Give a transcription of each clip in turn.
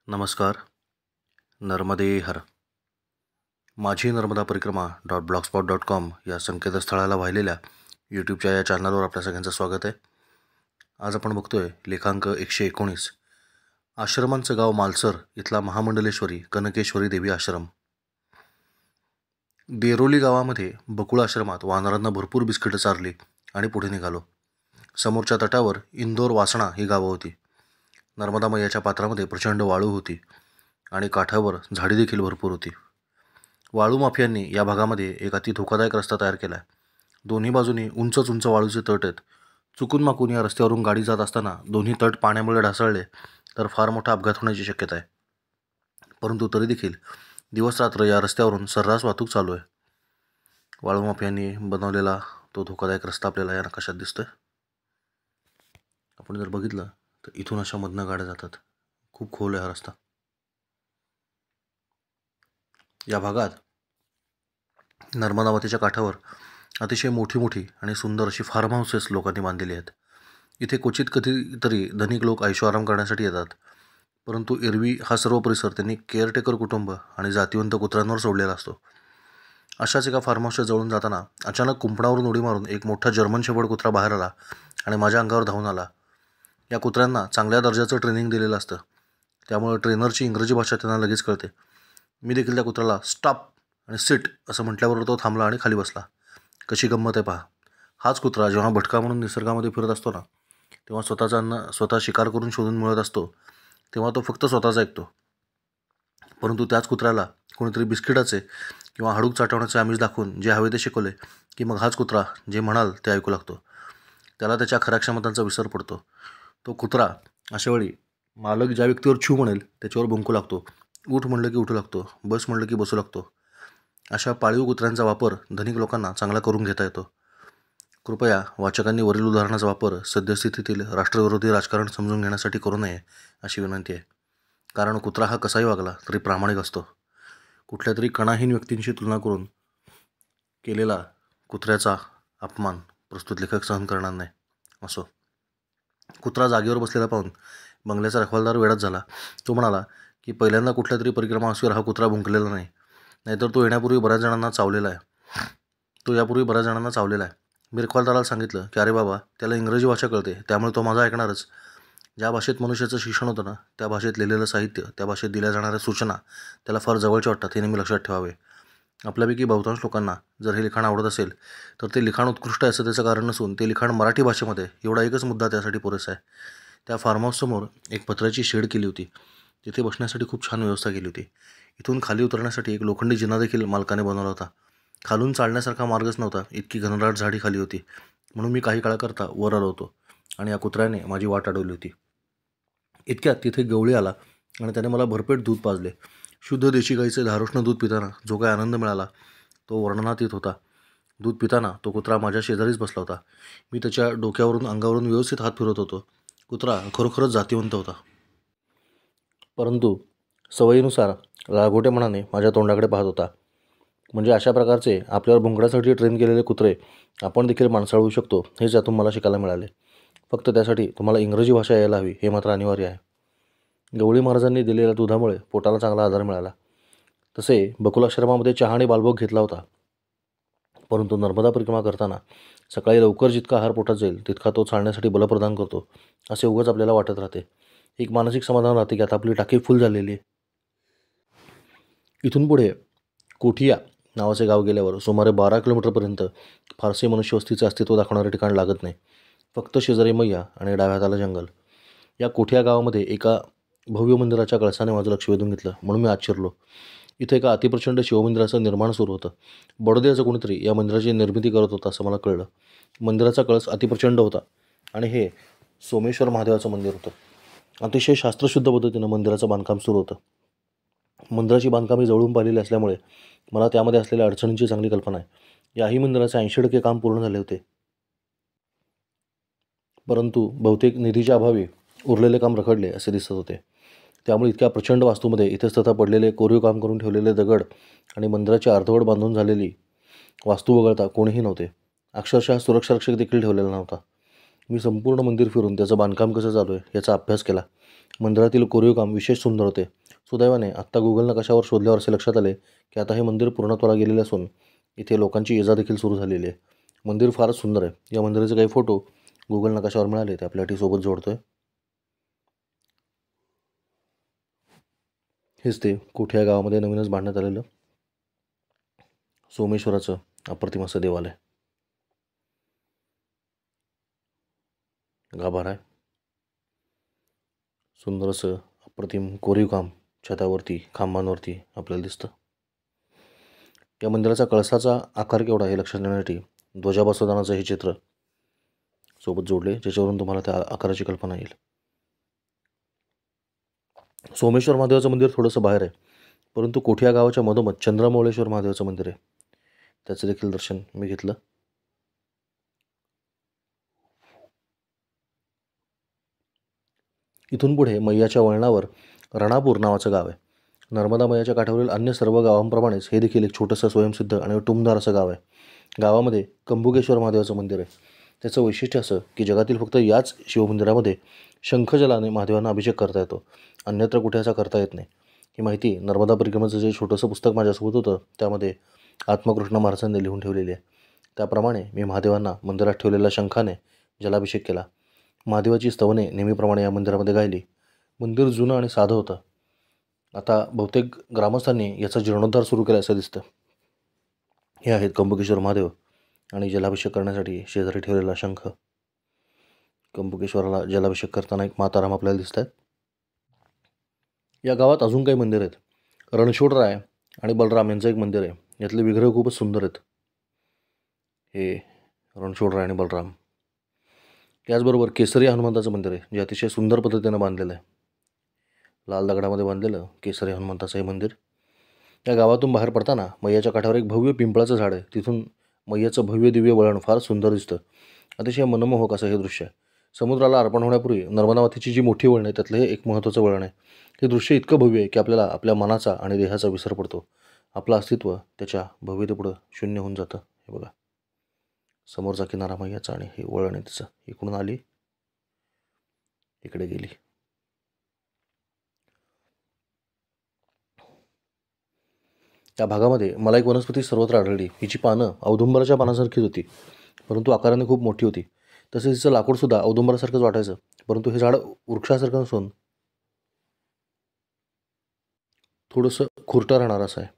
नमस्कार. नर्मदे हर. माझी नर्मदा परिक्रमा .blogspot.com या संकेतस्थळाला वाहिलेल्या यूट्यूबच्या या चॅनलवर आपल्या सगळ्यांचं स्वागत आहे. आज आपण बघतोय लेखांक 119, आश्रमांचं गाव मालसर इथला महामंडलेश्वरी कनकेश्वरी देवी आश्रम. देरोली गावामध्ये बकुळ आश्रमात वानरांना भरपूर बिस्किटं चारली आणि पुढे निघालो. समोरच्या तटावर इंदोर वासणा ही गावं होती. नर्मदा मैयाच्या पात्रामध्ये प्रचंड वाळू होती आणि काठावर झाडी देखील भरपूर होती. वाळू माफियांनी या भागामध्ये एक अति धोकादायक रस्ता तयार केला आहे. दोन्ही बाजूनी उंच उंच वाळूचे तट आहेत. चुकून माकून या रस्त्यावरून गाडी जात असताना दोन्ही तट पाण्यामुळे ढासळले तर फार मोठा अपघात होण्याची शक्यता आहे. परंतु तरी देखील दिवसरात्र या रस्त्यावरून सर्रास वाहतूक चालू आहे. वाळू माफियांनी बनवलेला तो धोकादायक रस्ता आपल्याला या नकाशात दिसतोय. आपण जर बघितलं तर इथून अशा मधनं गाड्या जातात. खूप खोल आहे हा रस्ता. या भागात नर्मदा नदीच्या काठावर अतिशय मोठी आणि सुंदर अशी फार्म हाऊसेस लोकांनी बांधलेली आहेत. इथे क्वचित कधीतरी धनिक लोक ऐशोआराम करण्यासाठी येतात. परंतु एरवी हा सर्व परिसर त्यांनी केअरटेकर कुटुंब आणि जातिवंत कुत्र्यांवर सोडलेला असतो. अशाच एका फार्म हाऊसच्या जवळून जाताना अचानक कुंपणावरून उडी मारून एक मोठा जर्मन शेपर्ड कुत्रा बाहेर आला आणि माझ्या अंगावर धावून आला. या कुत्र्यांना चांगल्या दर्जाचं ट्रेनिंग दिलेलं असतं, त्यामुळे ट्रेनरची इंग्रजी भाषा त्यांना लगेच कळते. मी देखील त्या कुत्र्याला स्टॉप आणि सिट असं म्हटल्यावर तो थांबला आणि खाली बसला. कशी गंमत आहे पहा. हाच कुत्रा जेव्हा भटका म्हणून निसर्गामध्ये फिरत असतो ना, तेव्हा स्वतःचं अन्न स्वतः शिकार करून शोधून मिळत असतो, तेव्हा तो फक्त स्वतःच ऐकतो. परंतु त्याच कुत्र्याला कोणीतरी बिस्किटाचे किंवा हाडूक चाटवण्याचे आमिष दाखवून जे हवे ते शिकवले की मग हाच कुत्रा जे म्हणाल ते ऐकू लागतो. त्याला त्याच्या खऱ्या क्षमतांचा विसर पडतो. तो कुत्रा अशावेळी मालक ज्या व्यक्तीवर छू म्हणेल त्याच्यावर भुंकू लागतो. उठ म्हणलं की उठू लागतो, बस म्हणलं की बसू लागतो. अशा पाळीव कुत्र्यांचा वापर धनिक लोकांना चांगला करून घेता येतो. कृपया वाचकांनी वरील उदाहरणाचा वापर सद्यस्थितीतील राष्ट्रविरोधी राजकारण समजून घेण्यासाठी करू नये अशी विनंती आहे. कारण कुत्रा हा कसाही वागला तरी प्रामाणिक असतो. कुठल्या तरी कणाहीन व्यक्तींशी तुलना करून केलेला कुत्र्याचा अपमान प्रस्तुत लेखक सहन करणार नाही. असो. कुत्रा जागेवर बसलेला पाहून बंगल्याचा रखवालदार वेडाच झाला. तो म्हणाला की पहिल्यांदा कुठल्या तरी परिक्रमा हाऊसवर हा कुत्रा भुंकलेला नाही, नाहीतर तो यापूर्वी बऱ्याच जणांना चावलेला आहे. मी रखवालदाराला सांगितलं की अरे बाबा, त्याला इंग्रजी भाषा कळते, त्यामुळे तो माझा ऐकणारच. ज्या भाषेत मनुष्याचं शिक्षण होतं ना, त्या भाषेत लिहिलेलं साहित्य, त्या भाषेत दिल्या जाणाऱ्या सूचना त्याला फार जवळच्या वाटतात, हे नेहमी लक्षात ठेवावे. आपल्यापैकी बहुतांश लोकांना जर हे लिखाण आवडत असेल तर ते लिखाण उत्कृष्ट आहे असं त्याचं कारण नसून ते लिखाण मराठी भाषेमध्ये एवढा एकच मुद्दा त्यासाठी पुरेसा आहे. त्या फार्म हाऊससमोर एक पत्र्याची शेड केली होती. तिथे बसण्यासाठी खूप छान व्यवस्था केली होती. इथून खाली उतरण्यासाठी एक लोखंडी जिना देखील मालकाने बनवला होता. खालून चालण्यासारखा मार्गच नव्हता, इतकी घनदाट झाडी खाली होती. म्हणून मी काही काळाकरता वर आलो होतो आणि या कुत्र्याने माझी वाट अडवली होती. इतक्यात तिथे गवळी आला आणि त्याने मला भरपेट दूध पाजले. शुद्ध देशी गाईचे धारोष्ण दूध पिताना जो काही आनंद मिळाला तो वर्णनातीत होता. दूध पिताना तो कुत्रा माझ्या शेजारीच बसला होता. मी त्याच्या डोक्यावरून अंगावरून व्यवस्थित हात फिरवत होतो. कुत्रा खरोखरच जातिवंत होता. परंतु सवयीनुसार लाघोटेपणाने माझ्या तोंडाकडे पाहत होता. म्हणजे अशा प्रकारचे आपल्यावर भुंकण्यासाठी ट्रेन केलेले कुत्रे आपण देखील माणसाळू शकतो, हेच यातून मला शिकायला मिळाले. फक्त त्यासाठी तुम्हाला इंग्रजी भाषा यायला हवी, हे मात्र अनिवार्य आहे. गवळी महाराजांनी दिलेल्या दुधामुळे पोटाला चांगला आधार मिळाला. तसे बकुलाश्रमामध्ये चहा आणि बालभोग घेतला होता. परंतु नर्मदा परिक्रमा करताना सकाळी लवकर जितका आहार पोटात जाईल तितका तो चालण्यासाठी बल प्रदान करतो असे उगाच आपल्याला वाटत राहते. एक मानसिक समाधान राहते की आता आपली टाकी फुल झालेली आहे. इथून पुढे कोठिया नावाचे गाव गेल्यावर सुमारे 12 किलोमीटरपर्यंत फारसे मनुष्यवस्तीचे अस्तित्व दाखवणारे ठिकाण लागत नाही. फक्त शेजारी मैया आणि डाव्या हाताला जंगल. या कोठिया गावामध्ये एका भव्य मंदिराच्या कळसाने माझं लक्ष वेधून घेतलं, म्हणून मी आत शिरलो. इथे एका अतिप्रचंड शिवमंदिराचं निर्माण सुरू होतं. बडोद्याचं कोणीतरी या मंदिराची निर्मिती करत होतं असं मला कळलं. मंदिराचा कळस अतिप्रचंड होता आणि हे सोमेश्वर महादेवाचं मंदिर होतं. अतिशय शास्त्रशुद्ध पद्धतीनं मंदिराचं बांधकाम सुरू होतं. मंदिराची बांधकामे जवळून पाहिलेली असल्यामुळे मला त्यामध्ये असलेल्या अडचणींची चांगली कल्पना आहे. याही मंदिराचे 80% काम पूर्ण झाले होते. परंतु बहुतेक निधीच्या अभावी उरलेले काम रखडले असे दिसत होते. त्यामुळे इतक्या प्रचंड वास्तूमध्ये इथेच पडलेले कोरीव काम करून ठेवलेले दगड आणि मंदिराची अर्धवट बांधून झालेली वास्तू वगळता कोणीही नव्हते. अक्षरशः सुरक्षारक्षक देखील ठेवलेला नव्हता. मी संपूर्ण मंदिर फिरून त्याचं बांधकाम कसं चालू आहे याचा अभ्यास केला मंदिरातील कोरीव काम विशेष सुंदर होते. सुदैवाने आत्ता गुगल नकाशावर शोधल्यावर असे लक्षात आले की आता हे मंदिर पूर्णत्वाला गेलेले असून इथे लोकांची ये-जा देखील सुरू झालेली आहे. मंदिर फारच सुंदर आहे. या मंदिराचे काही फोटो गुगल नकाशावर मिळाले ते आपल्यासाठी सोबत जोडतोय. हेच ते कोठी या गावामध्ये नवीनच बांधण्यात आलेलं सोमेश्वराचं अप्रतिम असं देवालय. गाभारा आहे. सुंदर असं अप्रतिम कोरीव काम छतावरती खांबांवरती आपल्याला दिसतं. या मंदिराचा कळसाचा आकार केवढा हे लक्षात येण्यासाठी ध्वजा बसवतानाचं हे चित्र सोबत जोडले, ज्याच्यावरून तुम्हाला त्या आकाराची कल्पना येईल. सोमेश्वर महादेवाचं मंदिर थोडंसं बाहेर आहे, परंतु कोठी या गावाच्या मधोमध चंद्रमौळेश्वर महादेवाचं मंदिर आहे. त्याचं देखील दर्शन मी घेतलं. इथून पुढे मैयाच्या वळणावर रणापूर नावाचं गाव आहे. नर्मदा मैयाच्या काठावरील अन्य सर्व गावांप्रमाणेच हे देखील एक छोटंसं स्वयंसिद्ध आणि टुमदार असं गाव आहे. गावामध्ये कंबुकेश्वर महादेवाचं मंदिर आहे. त्याचं वैशिष्ट्य असं की जगातील फक्त याच शिवमंदिरामध्ये शंखजलाने महादेवांना अभिषेक करता येतो, अन्यत्र कुठे असा करता येत नाही. ही माहिती नर्मदा परिक्रमेचं जे छोटंसं पुस्तक माझ्यासोबत होतं त्यामध्ये आत्मकृष्ण महाराजांनी लिहून ठेवलेली आहे. त्याप्रमाणे मी महादेवांना मंदिरात ठेवलेल्या शंखाने जलाभिषेक केला. महादेवाची स्तवने नेहमीप्रमाणे या मंदिरामध्ये गायली. मंदिर जुनं आणि साधं होतं. आता बहुतेक ग्रामस्थांनी याचा जीर्णोद्धार सुरू केला असं दिसतं. हे आहेत कंबुकेश्वर महादेव आणि जलाभिषेक करण्यासाठी शेजारी ठेवलेला शंख. कंबुकेश्वराला जलाभिषेक करताना एक माताराम आपल्याला दिसत आहेत. या गावात अजून काही मंदिर आहेत. रणछोडराय आणि बलराम यांचं एक मंदिर आहे. यातले विग्रह खूपच सुंदर आहेत. हे रणछोडराय आणि बलराम. त्याचबरोबर केसरी हनुमंताचं मंदिर आहे, जे अतिशय सुंदर पद्धतीनं बांधलेलं आहे. लाल दगडामध्ये बांधलेलं केसरी हनुमंताचं हे मंदिर. या गावातून बाहेर पडताना मैयाच्या काठावर एक भव्य पिंपळाचं झाड आहे. तिथून मैयाचं भव्य दिव्य वळण फार सुंदर दिसतं. अतिशय मनमोहक असं हे दृश्य आहे. समुद्राला अर्पण होण्यापूर्वी नर्मदा मातेची जी मोठी वळण आहे त्यातलं हे एक महत्त्वाचं वळण आहे. हे दृश्य इतकं भव्य आहे की आपल्याला आपल्या मनाचा आणि देहाचा विसर पडतो. आपलं अस्तित्व त्याच्या भव्यतेपुढं शून्य होऊन जातं. हे बघा, समोरचा किनारा मैयाचा आणि हे वळण आहे तिचं. इकडून आली, इकडे गेली. त्या भागामध्ये मला एक वनस्पती सर्वत्र आढळली. हिची पानं औदुंबराच्या पानासारखीच होती, परंतु आकाराने खूप मोठी होती. तसेच हिचं लाकूडसुद्धा औदुंबरासारखंच वाटायचं, परंतु हे झाड वृक्षासारखं नसून थोडंसं खुरटं राहणार असं आहे.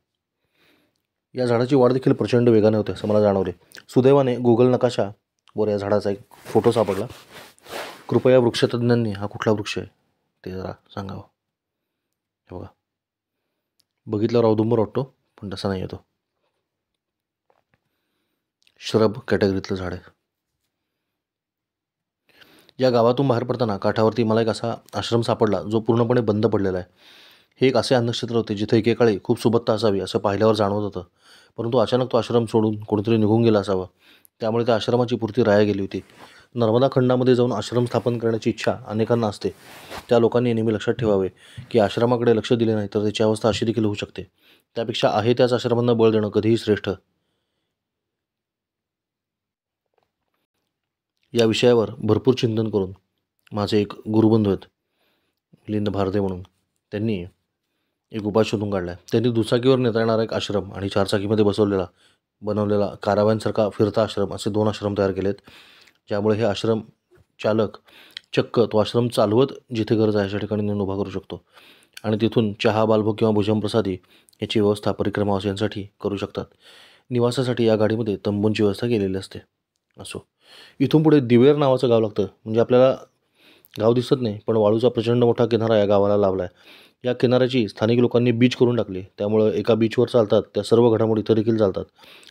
या झाडाची वाढ देखील प्रचंड वेगाने होते असं मला जाणवले. सुदैवाने गुगल नकाशावर या झाडाचा एक फोटो सापडला. कृपया वृक्षतज्ञांनी हा कुठला वृक्ष आहे ते जरा सांगावं. हे बघा, बघितल्यावर औदुंबर वाटतो, पण तसा नाही येतो. श्रब कॅटेगरीतलं झाड आहे. या गावातून बाहेर पडताना काठावरती मला एक असा आश्रम सापडला जो पूर्णपणे बंद पडलेला आहे. हे एक असे अन्नक्षेत्र होते जिथे एकेकाळी खूप सुबत्ता असावी असं पाहिल्यावर जाणवत होतं, परंतु अचानक तो आश्रम सोडून कोणीतरी निघून गेला असावं. त्यामुळे त्या आश्रमाची पूर्ती राया गेली होती. नर्मदा खंडामध्ये जाऊन आश्रम स्थापन करण्याची इच्छा अनेकांना असते. त्या लोकांनी नेहमी लक्षात ठेवावे की आश्रमाकडे लक्ष दिले नाही तर त्याची अवस्था अशी देखील होऊ शकते. त्यापेक्षा आहे त्याच आश्रमांना बळ देणं कधीही श्रेष्ठ. या विषयावर भरपूर चिंतन करून माझे एक गुरुबंधू आहेत मिलिंद भारदे म्हणून, त्यांनी एक उपाय शोधून काढला आहे. त्यांनी दुचाकीवर नेता येणारा एक आश्रम आणि चारचाकीमध्ये बनवलेला कारावांसारखा फिरता आश्रम असे 2 आश्रम तयार केलेत. ज्यामुळे हे आश्रम चालक चक्क तो आश्रम चालवत जिथे गरज आहे अशा ठिकाणी नेऊन उभा करू शकतो आणि तिथून चहा, बालभोग किंवा भोजनप्रसादी याची व्यवस्था परिक्रमावासियांसाठी करू शकतात. निवासासाठी या गाडीमध्ये तंबूंची व्यवस्था केलेली असते. असो, इथून पुढे दिवेर नावाचं गाव लागतं. म्हणजे आपल्याला गाव दिसत नाही, पण वाळूचा प्रचंड मोठा किनारा या गावाला लाभला आहे. या किनाऱ्याची स्थानिक लोकांनी बीच करून टाकली. त्यामुळं एका बीचवर चालतात त्या सर्व घडामोडी इथं देखील चालतात.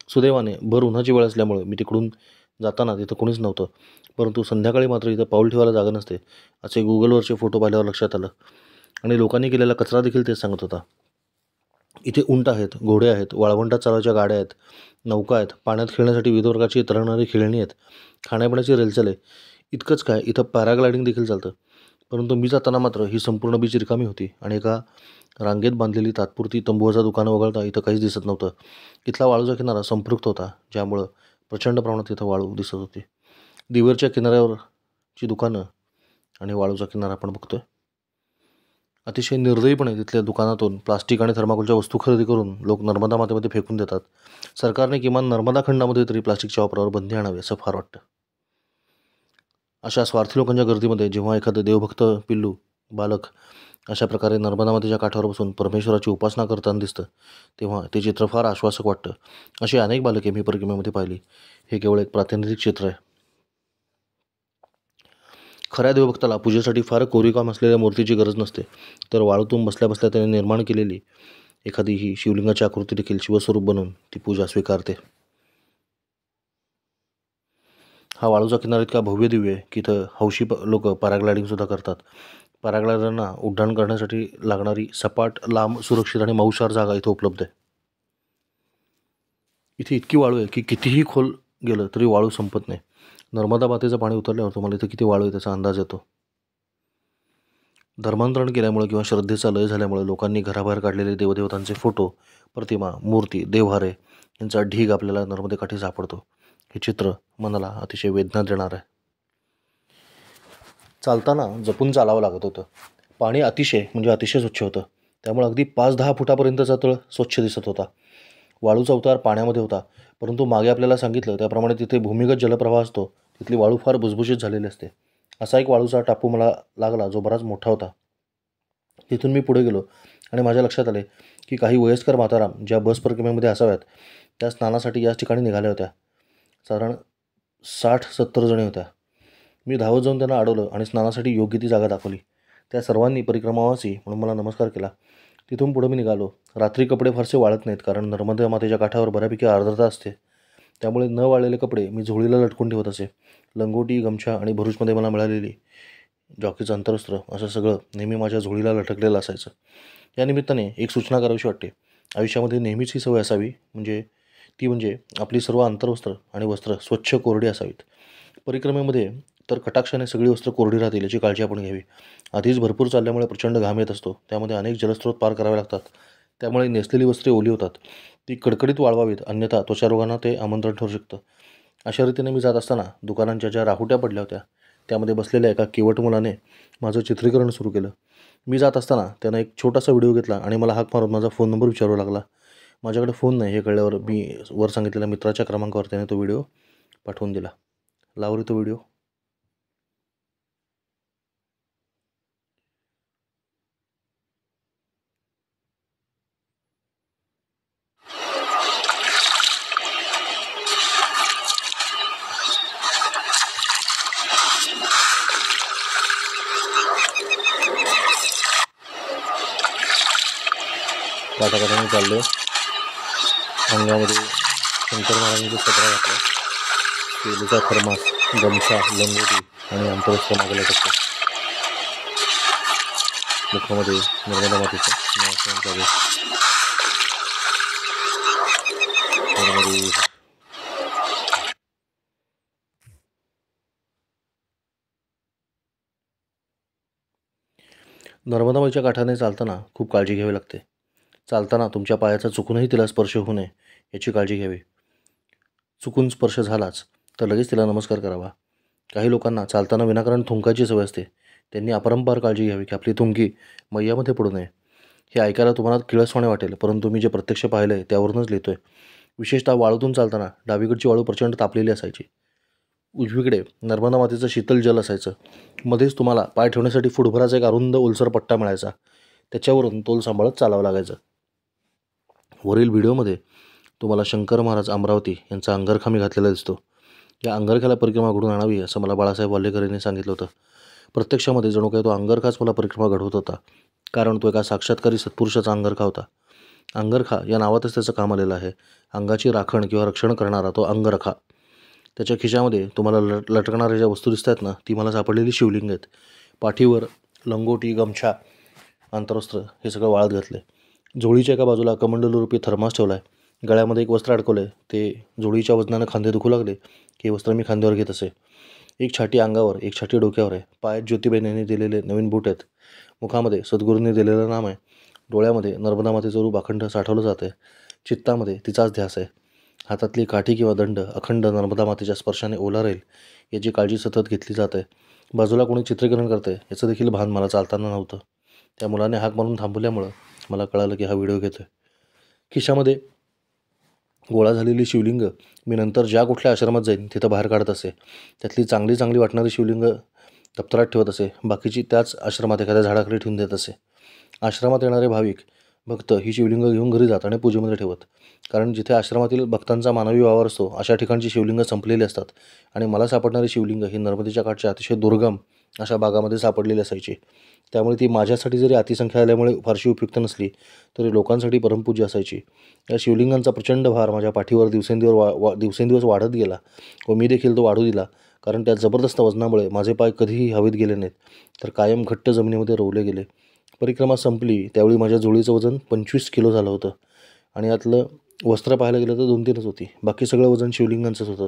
सुदैवाने भर उन्हाची वेळ असल्यामुळे मी तिकडून जाताना तिथं कोणीच नव्हतं, परंतु संध्याकाळी मात्र इथं पाऊल ठेवायला जागा नसते असे गुगलवरचे फोटो पाहिल्यावर लक्षात आलं. आणि लोकांनी केलेला कचरा देखील तेच सांगत होता. इथे उंट आहेत, घोडे आहेत, वाळवंटात चालवायच्या गाड्या आहेत, नौका आहेत, पाण्यात खेळण्यासाठी विविध प्रकारची तरंगणारी खेळणी आहेत, खाण्यापिण्याची रेलचल आहे. इतकंच काय, इथं पॅराग्लायडिंग देखील चालतं. परंतु मी जाताना मात्र ही संपूर्ण बीच रिकामी होती आणि एका रांगेत बांधलेली तात्पुरती तंबूचा दुकानं वगळता इथं काहीच दिसत नव्हतं. इथला वाळूचा किनारा संपृक्त होता, ज्यामुळं प्रचंड प्रमाणात इथं वाळू दिसत होती. दिवेरच्या किनाऱ्यावरची दुकानं आणि वाळूचा किनारा आपण बघतोय. अतिशय निर्दयीपणे तिथल्या दुकानातून प्लास्टिक आणि थर्माकोलच्या वस्तू खरेदी करून लोक नर्मदा मातेमध्ये फेकून देतात. सरकारने किमान नर्मदा खंडामध्ये तरी प्लास्टिकच्या वापरावर बंदी आणावी असं फार वाटतं. अशा स्वार्थी लोकांच्या गर्दीमध्ये जेव्हा एखादं देवभक्त पिल्लू, बालक अशा प्रकारे नर्मदा मातेच्या काठावर बसून परमेश्वराची उपासना करताना दिसतं, तेव्हा ते चित्र फार आश्वासक वाटतं. अशी अनेक बालके मी परिक्रमेमध्ये पाहिली. हे केवळ एक प्रातिनिधिक चित्र आहे. खऱ्या देवभक्ताला पूजेसाठी फार कोरीवकाम असलेल्या मूर्तीची गरज नसते, तर वाळूतून बसल्या बसल्या त्याने निर्माण केलेली एखादी ही शिवलिंगाची आकृती देखील शिवस्वरूप बनवून ती पूजा स्वीकारते. हा वाळूचा किनारा इतका भव्य दिव्य आहे की इथं हौशी लोक पॅराग्लायडिंगसुद्धा करतात. पॅराग्लायडरना उड्डाण करण्यासाठी लागणारी सपाट, लांब, सुरक्षित आणि मऊशार जागा इथं उपलब्ध आहे. इथे इतकी वाळू आहे की कितीही खोल गेलं तरी वाळू संपत नाही. नर्मदा मातेचं पाणी उतरल्यावर तुम्हाला इथं किती वाळू आहे त्याचा अंदाज येतो. धर्मांतरण केल्यामुळे किंवा श्रद्धेचा लय झाल्यामुळे लोकांनी घराबाहेर काढलेले देवदेवतांचे फोटो, प्रतिमा, मूर्ती, देवहारे यांचा ढीग आपल्याला नर्मदेकाठी सापडतो. हे चित्र मनाला अतिशय वेदना देणार आहे. चालताना जपून चालावं लागत होतं. पाणी अतिशय स्वच्छ होतं. त्यामुळे अगदी 5-10 फुटापर्यंतचा तळ स्वच्छ दिसत होता. वाळूचा उतार पाण्यामध्ये होता, परंतु मागे आपल्याला सांगितलं त्याप्रमाणे तिथे भूमिगत जलप्रवाह असतो. तिथली वाळू फार भुसभुशीत झालेली असते. असा एक वाळूचा टापू मला लागला जो बराच मोठा होता. तिथून मी पुढे गेलो आणि माझ्या लक्षात आले की काही वयस्कर माताराम ज्या बस परिक्रमेमध्ये असाव्यात त्या स्नानासाठी याच ठिकाणी निघाल्या होत्या. साधारण 60-70 जणी होत्या. मी धावत जाऊन त्यांना अडवलं आणि स्नानासाठी योग्य ती जागा दाखवली. त्या सर्वांनी परिक्रमावासी म्हणून मला नमस्कार केला. तिथून पुढे मी निघालो. रात्री कपडे फारसे वाळत नाहीत, कारण नर्मदा मातेच्या काठावर बऱ्यापैकी आर्द्रता असते. त्यामुळे न वाळलेले कपडे मी झोळीला लटकून ठेवत असे. लंगोटी, गमछा आणि भरूचमध्ये मला मिळालेली जॉकीचं अंतरवस्त्र असं सगळं नेहमी माझ्या झोळीला लटकलेलं असायचं. या निमित्ताने एक सूचना करावीशी वाटते. आयुष्यामध्ये नेहमीच ही सवय असावी, म्हणजे आपली सर्व अंतरवस्त्र आणि वस्त्र स्वच्छ कोरडी असावीत. परिक्रमेमध्ये तर कटाक्षाने सगळी वस्त्र कोरडी राहतील याची काळजी आपण घ्यावी. आधीच भरपूर चालल्यामुळे प्रचंड घाम येत असतो. त्यामध्ये अनेक जलस्रोत पार करावे लागतात. त्यामुळे नेसलेली वस्त्रे ओली होतात. ती कडकडीत वाळवावीत, अन्यथा त्वचारोगांना ते आमंत्रण ठरू शकतं. अशा रीतीने मी जात असताना दुकानांच्या ज्या राहुट्या पडल्या होत्या त्यामध्ये बसलेल्या एका केवट मुलाने माझं चित्रीकरण सुरू केलं. मी जात असताना त्यानं एक छोटासा व्हिडिओ घेतला आणि मला हाक मारून माझा फोन नंबर विचारू लागला. माझ्याकडे फोन नाही हे कळल्यावर मी वर सांगितलेल्या मित्राच्या क्रमांकावर त्याने तो व्हिडिओ पाठवून दिला. लावरी तो व्हिडिओ. काठाकाठाने चाललो. अंगामध्ये शंकर महाराजांचा सदरा घातला. केलीचा थर्मास, गमछा, लंगोटी आणि अंतरवस्त्र मागे लटकतो. मुखामध्ये नर्मदा मातेचं नाव चालू. नर्मदा माईच्या काठाने चालताना खूप काळजी घ्यावी लागते. चालताना तुमच्या पायाचा चुकूनही तिला स्पर्श होऊ नये याची काळजी घ्यावी. चुकून स्पर्श झालाच तर लगेच तिला नमस्कार करावा. काही लोकांना चालताना विनाकारण थुंकायची सवय असते. त्यांनी अपरंपार काळजी घ्यावी की आपली थुंकी मैयामध्ये पडू नये. हे ऐकायला तुम्हाला किळसवाणे वाटेल, परंतु मी जे प्रत्यक्ष पाहिलं आहे त्यावरूनच लिहितोय. विशेषतः वाळूतून चालताना डावीकडची वाळू प्रचंड तापलेली असायची. उजवीकडे नर्मदा मातेचं शीतल जल असायचं. मध्येच तुम्हाला पाय ठेवण्यासाठी फुटभराचा एक अरुंद ओलसर पट्टा मिळायचा. त्याच्यावरून तोल सांभाळत चालावं लागायचं. वरील व्हिडिओमध्ये तुम्हाला शंकर महाराज अमरावती यांचा अंगरखा मी घातलेला दिसतो. या अंगरख्याला परिक्रमा घडून आणावी असं मला बाळासाहेब वाल्हेकर यांनी सांगितलं होतं. प्रत्यक्षामध्ये जणू काही तो अंगरखाच मला परिक्रमा घडवत होता, कारण तो एका साक्षात्कारी सत्पुरुषाचा अंगरखा होता. अंगरखा या नावातच त्याचं काम आलेलं आहे. अंगाची राखण किंवा रक्षण करणारा तो अंगरखा. त्याच्या खिशामध्ये तुम्हाला लटकणाऱ्या ज्या वस्तू दिसत आहेत ना, ती मला सापडलेली शिवलिंग आहेत. पाठीवर लंगोटी, गमछा, अंतरवस्त्र हे सगळं वाळत घातलं आहे. झोळीच्या एका बाजूला कमंडलूरूपी थर्मास ठेवला आहे. गळ्यामध्ये एक वस्त्र अडकवलं आहे. ते झोळीच्या वजनानं खांदे दुखू लागले की हे वस्त्र मी खांद्यावर घेत असे. एक छाटी अंगावर, एक छाटी डोक्यावर आहे. पायात ज्योतिबाईंनी यांनी दिलेले नवीन बूट आहेत. मुखामध्ये सद्गुरूंनी दिलेलं नाम आहे. डोळ्यामध्ये नर्मदा मातेचं रूप अखंड साठवलं जातं आहे. चित्तामध्ये तिचाच ध्यास आहे. हातातली काठी किंवा दंड अखंड नर्मदा मातेच्या स्पर्शाने ओला राहील याची काळजी सतत घेतली जात आहे. बाजूला कोणी चित्रीकरण करते याचं देखील भान मला चालताना नव्हतं. त्या मुलाने हाक मारून थांबवल्यामुळं मला कळालं की हा व्हिडिओ घेतो आहे. खिशामध्ये गोळा झालेली शिवलिंग मी नंतर ज्या कुठल्या आश्रमात जाईन तिथं बाहेर काढत असे. त्यातली चांगली चांगली वाटणारी शिवलिंग दप्तरात ठेवत असे. बाकीची त्याच आश्रमात एखाद्या झाडाखाली ठेवून देत असे. आश्रमात येणारे भाविक भक्त ही शिवलिंग घेऊन घरी जात आणि पूजेमध्ये ठेवत. कारण जिथे आश्रमातील भक्तांचा मानवी वावर असतो अशा ठिकाणची शिवलिंग संपलेली असतात आणि मला सापडणारी शिवलिंग ही नर्मदेच्या काठच्या अतिशय दुर्गम अशा भागामध्ये सापडलेली असायची. त्यामुळे ती माझ्यासाठी जरी अतिसंख्या आल्यामुळे फारशी उपयुक्त नसली तरी लोकांसाठी परमपूज्य असायची. या शिवलिंगांचा प्रचंड भार माझ्या पाठीवर दिवसेंदिवस वाढत गेला व मी देखील तो वाढू दिला. कारण त्या जबरदस्त वजनामुळे माझे पाय कधीही हवेत गेले नाहीत, तर कायम घट्ट जमिनीमध्ये रोवले गेले. परिक्रमा संपली त्यावेळी माझ्या झोळीचं वजन 25 किलो झालं होतं आणि यातलं वस्त्र पाहायला गेलं तर 2-3च होती. बाकी सगळं वजन शिवलिंगांचंच होतं.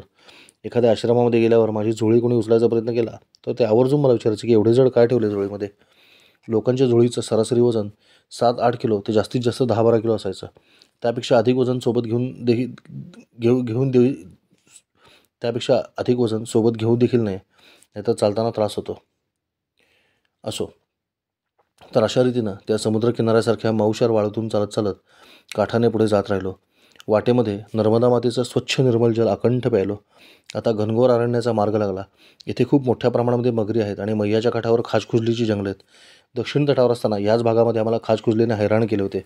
एखाद्या आश्रमामध्ये गेल्यावर माझी झोळी कोणी उचलायचा प्रयत्न केला तर ते आवर्जून मला विचारायचे की एवढे जड काय ठेवले झोळीमध्ये. लोकांच्या झोळीचं सरासरी वजन 7-8 किलो ते जास्तीत जास्त 10-12 किलो असायचं. त्यापेक्षा अधिक वजन सोबत घेऊ देखील नाही, नाहीतर चालताना त्रास होतो. असो, तर अशा रीतीनं त्या समुद्रकिनाऱ्यासारख्या माऊशार वाळूतून चालत चालत काठाने पुढे जात राहिलो. वाटेमध्ये नर्मदा मातेचं स्वच्छ निर्मल जल अकंठ प्यायलो. आता घनघोर अरण्याचा मार्ग लागला. इथे खूप मोठ्या प्रमाणामध्ये मगरी आहेत आणि मैयाच्या काठावर खाजकुजलीची जंगलं आहेत. दक्षिण तटावर असताना याच भागामध्ये आम्हाला खाजकुजलीने हैराण केले होते.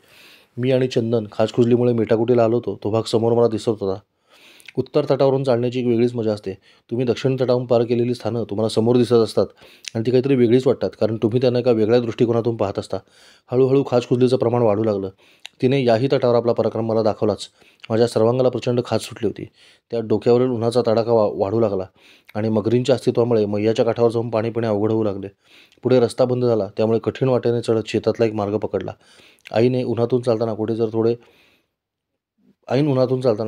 मी आणि चंदन खाजकुजलीमुळे मेटाकुटीला आलो होतो तो भाग समोर मला दिसत होता. उत्तर तटावरून चालण्याची एक वेगळीच मजा असते. तुम्ही दक्षिण तटावरून पार केलेली स्थानं तुम्हाला समोर दिसत असतात आणि ती काहीतरी वेगळीच वाटतात, कारण तुम्ही त्यांना एका वेगळ्या दृष्टिकोनातून पाहत असता. हळूहळू खाजकुजलीचं प्रमाण वाढू लागलं. तिने याही तटावर आपला पराक्रम मला दाखवलाच. माझ्या सर्वांगाला प्रचंड खाज सुटली होती. त्या डोक्यावरील उन्हाचा तडाखा वाढू लागला आणि मगरींच्या अस्तित्वामुळे मैयाच्या काठावर जाऊन पाणी पिणे अवघड होऊ लागले. पुढे रस्ता बंद झाला, त्यामुळे कठीण वाटेने चढत शेतातला एक मार्ग पकडला. ऐन उन्हातून चालताना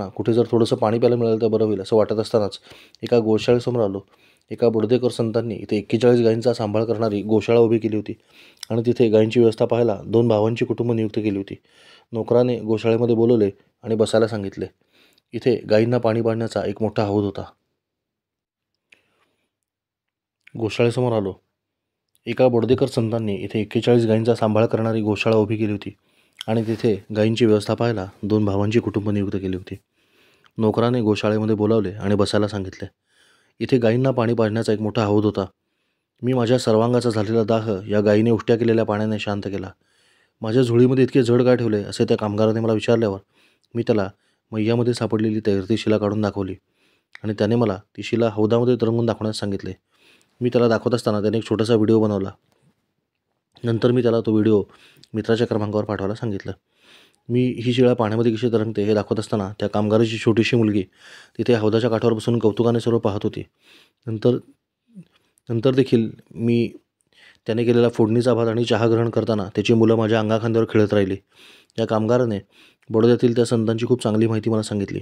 कुठे जर थोडंसं पाणी प्यायला मिळालं तर बरं होईल असं वाटत असतानाच एका गोशाळेसमोर आलो. एका बोर्देकर संतांनी इथे 41 गायींचा सांभाळ करणारी गोशाळा उभी केली होती आणि तिथे गायींची व्यवस्था पाहायला 2 भावांची कुटुंब नियुक्त केली होती. नोकराने गोशाळेमध्ये बोलवले आणि बसायला सांगितले. इथे गायींना पाणी पाजण्याचा एक मोठा हौद होता. गोशाळेसमोर आलो. एका बोर्देकर संतांनी इथे 41 गायींचा सांभाळ करणारी गोशाळा उभी केली होती आणि तिथे गायींची व्यवस्था पाहायला 2 भावांची कुटुंब नियुक्त केली होती. नोकराने गोशाळेमध्ये बोलावले आणि बसायला सांगितले. इथे गायींना पाणी पाजण्याचा एक मोठा हौद होता. मी माझ्या सर्वांगाचा झालेला दाह या गायीने उष्ट्या केलेल्या पाण्याने शांत केला. माझ्या झोळीमध्ये इतके जड काय ठेवले असे त्या कामगाराने मला विचारल्यावर मी त्याला मैयामध्ये सापडलेली तैरती शिला काढून दाखवली आणि त्याने मला ती शिला हौदामध्ये तरंगून दाखवण्यास सांगितले. मी त्याला दाखवत असताना त्याने एक छोटासा व्हिडिओ बनवला. नंतर मी त्याला तो व्हिडिओ मित्राच्या क्रमांकावर पाठवायला सांगितलं. मी ही शिळा पाण्यामध्ये कशी तरंगते हे दाखवत असताना त्या कामगाराची छोटीशी मुलगी तिथे हौदाच्या काठावर बसून कौतुकाने सर्व पाहत होती. नंतर देखील मी त्याने केलेला फोडणीचा भात आणि चहा ग्रहण करताना त्याची मुलं माझ्या अंगाखांद्यावर खेळत राहिली. या कामगाराने बडोद्यातील त्या संतांची खूप चांगली माहिती मला सांगितली.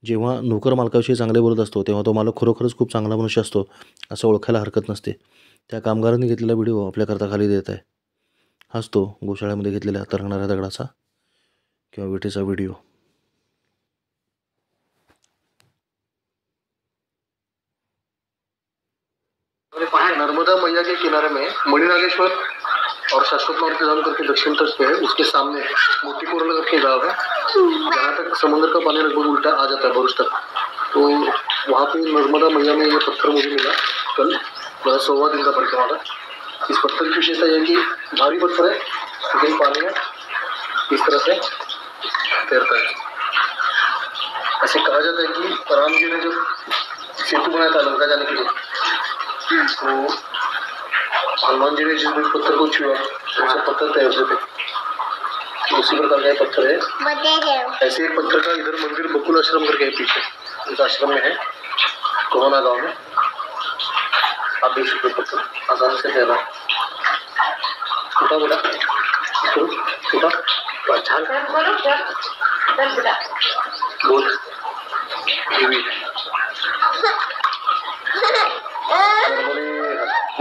जेव्हा नोकर मालकाविषयी चांगले बोलत असतो तेव्हा तो मालक खरोखरच खूप चांगला मनुष्य असतो असं ओळखायला हरकत नसते. त्या कामगारांनी घेतलेला व्हिडिओ आपल्याकरता खाली देत आहे. हाच तो गोशाळ्यामध्ये घेतलेल्या तरंगणाऱ्या दगडाचा किंवा विटेचा व्हिडिओ. नर्मदा मैया के किनारे में मणिनागेश्वर और शाश्वत मारुति धाम करके दक्षिण तट पे है, उसके सामने मोतीपुरला करके गाँव है, जहाँ तक समुद्र का पानी लगभग उल्टा आ जाता है भरूच तक. तो वहाँ पे नर्मदा मैया में ये पत्थर मुझे मिला कल, मेरा 100वां दिन का परिक्रमा था. इस पत्थर की विशेषता यह है कि भारी पत्थर है लेकिन पानी में इस तरह से तैरता है. ऐसे कहा जाता है कि राम जी ने जब सेतु बनाया था लंका जाने के लिए तो हनुमान जी ने जिस भी पत्थर को छुआ उससे पत्थर तैरते थे. तो उसी प्रकार का ये पत्थर है. ऐसे एक पत्थर का इधर मंदिर बकुल आश्रम करके है पीछे, इस आश्रम में है कोहना गांव में. आप देख सकते हो पत्थर आसानी से तैरा. उठा बोला बोल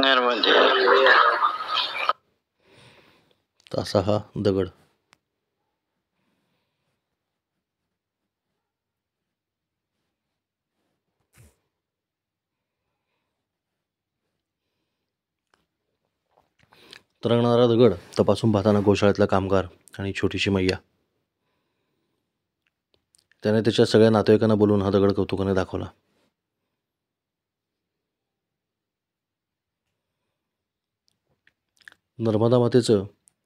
नर्मदे. असा हा दगड. तरंगणारा दगड तपासून पाहताना गोशाळेतला कामगार आणि छोटीशी मैया. त्याने त्याच्या सगळ्या नातेवाईकांना बोलवून हा दगड कौतुकाने दाखवला. नर्मदा मातेचं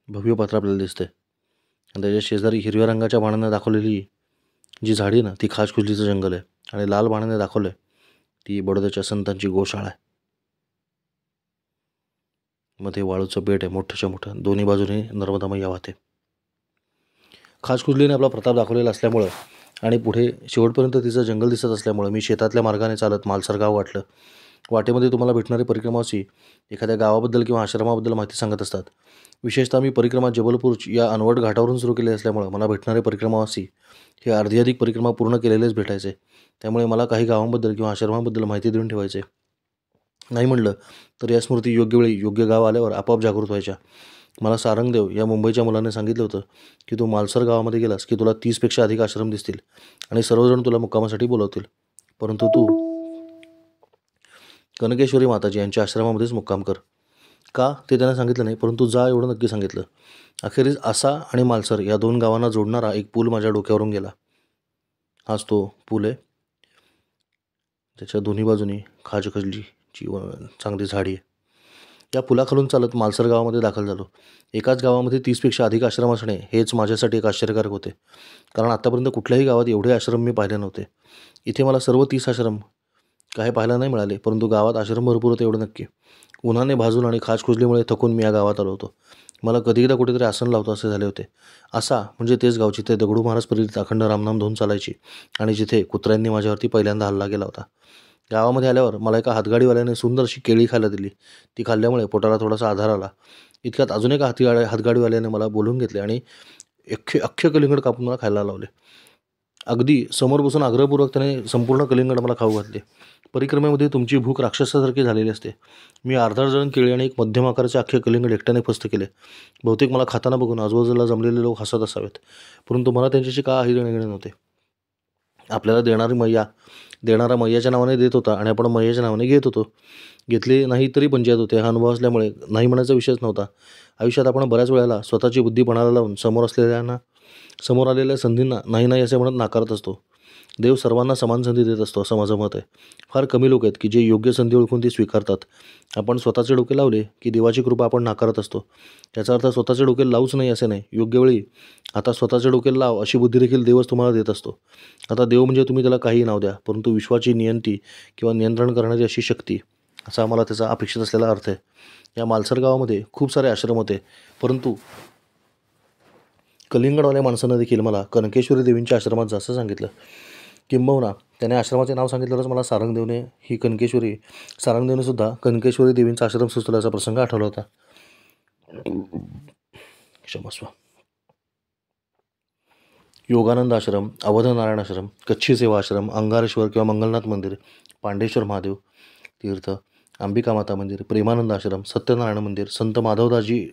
भव्य पात्र आपल्याला दिसतंय आणि त्याच्या शेजारी हिरव्या रंगाच्या बाणाने दाखवलेली जी झाडी ना ती खाजकुजलीचं जंगल आहे आणि लाल बाणाने दाखवलंय ती बडोद्याच्या संतांची गोशाळा आहे. मध्ये वाळूचं बेट आहे मोठ्याच्या मोठं, दोन्ही बाजूने नर्मदा मैया वाहते. खाजकुजलीने आपला प्रताप दाखवलेला असल्यामुळं आणि पुढे शेवटपर्यंत तिचं जंगल दिसत असल्यामुळं मी शेतातल्या मार्गाने चालत मालसर गाव वाटलं. वाटेमध्ये तुम्हाला भेटणारे परिक्रमावासी एखाद्या गावाबद्दल किंवा आश्रमाबद्दल माहिती सांगत असतात. विशेषतः मी परिक्रमा जबलपूर या अनवट घाटावरून सुरू केली असल्यामुळं मला भेटणारे परिक्रमावासी हे अर्धी अधिक परिक्रमा पूर्ण केलेलेच भेटायचे. त्यामुळे मला काही गावांबद्दल किंवा आश्रमाबद्दल माहिती देऊन ठेवायचे. नाही म्हणलं तर या स्मृती योग्य वेळी योग्य गाव आल्यावर आपोआप जागृत व्हायच्या. मला सारंगदेव या मुंबईच्या मुलाने सांगितलं होतं की तू मालसर गावामध्ये गेलास की तुला 30पेक्षा अधिक आश्रम दिसतील आणि सर्वजण तुला मुक्कामासाठी बोलवतील, परंतु तू कनकेश्वरी माताजी यांच्या आश्रमामध्येच मुक्काम कर. का ते त्याने सांगितलं नाही, परंतु जा एवढं नक्की सांगितलं. अखेरीस आसा आणि मालसर या 2 गावांना जोडणारा एक पूल माझ्या डोक्यावरून गेला. हाच तो पूल आहे. त्याच्या दोन्ही बाजूनी खाजकुजलीची चांगली झाडी आहे. या पुलाखालून चालत मालसर गावामध्ये दाखल झालो. एकाच गावामध्ये 30पेक्षा अधिक आश्रम असणे हेच माझ्यासाठी एक आश्चर्यकारक होते, कारण आत्तापर्यंत कुठल्याही गावात एवढे आश्रम मी पाहिले नव्हते. इथे मला सर्व 30 आश्रम काही पाहायला नाही मिळाले, परंतु गावात आश्रम भरपूर होते एवढं नक्की. उन्हाने भाजून आणि खाजकुजलीमुळे थकून मी या गावात आलो होतो. मला कधीकदा कुठेतरी आसन लावतो असे झाले होते. आसा म्हणजे तेच गाव जिथे दगडू महाराज प्रेरित अखंड रामनाम धून चालायची आणि जिथे कुत्र्यांनी माझ्यावरती पहिल्यांदा हल्ला केला होता. गावामध्ये आल्यावर मला एका हातगाडीवाल्याने सुंदर अशी केळी खायला दिली. ती खाल्ल्यामुळे पोटाला थोडासा आधार आला. इतक्यात अजून एका हातगाडीवाल्याने मला बोलवून घेतले आणि अख्खे कलिंगड कापून मला खायला लावले. अगदी समोर बसून आग्रहपूर्वक त्याने संपूर्ण कलिंगड मला खाऊ घातले. परिक्रमेमध्ये तुमची भूक राक्षसासारखी झालेली असते. मी अर्धा डझन केळी आणि एक मध्यम आकाराचे अख्खे कलिंगड एकट्याने फस्त केले. बहुतेक मला खाताना बघून आजूबाजूला जमलेले लोक हसत असावेत, परंतु मला त्यांच्याशी काही देणेघेणे नव्हते. आपल्याला देणारा मैयाच्या नावाने देत होता आणि आपण मैयाच्या नावाने घेत होतो. घेतले नाही तरी पंचायत होते. हा अनुभव असल्यामुळे नाही म्हणायचा विषयच नव्हता. आयुष्यात आपण बऱ्याच वेळेला स्वतःची बुद्धी पणाला लावून समोर आलेल्या संधींना नाही नाही असे म्हणत नाकारत असतो. देव सर्वांना समान संधी देत असतो असं माझं मत आहे. फार कमी लोक आहेत की जे योग्य संधी ओळखून ती स्वीकारतात. आपण स्वतःचे डोके लावले की देवाची कृपा आपण नाकारत असतो. याचा अर्थ स्वतःचे डोके लावूच नाही असे नाही. योग्य वेळी आता स्वतःचे डोके लाव अशी बुद्धी देखील देवच तुम्हाला देत असतो. आता देव म्हणजे तुम्ही त्याला काही नाव द्या, परंतु विश्वाची नियंती किंवा नियंत्रण करणारी अशी शक्ती, असा मला त्याचा अपेक्षित असलेला अर्थ आहे. या मालसर गावामध्ये खूप सारे आश्रम होते, परंतु कलिंगडवाल्या माणसानं देखील मला कनकेश्वरी देवींच्या आश्रमात जास्त सांगितलं. किंबहुना त्याने आश्रमाचे नाव सांगितल्यावरच मला सारंगदेवने सुद्धा कनकेश्वरी देवींचा आश्रम सुचवल्याचा प्रसंग आठवला होता. क्षमस्व. योगानंद आश्रम, अवधनारायण आश्रम, कच्छी सेवा आश्रम, अंगारेश्वर किंवा मंगलनाथ मंदिर, पांडेश्वर महादेव तीर्थ, अंबिका माता मंदिर, प्रेमानंद आश्रम, सत्यनारायण मंदिर, संत माधवदासजी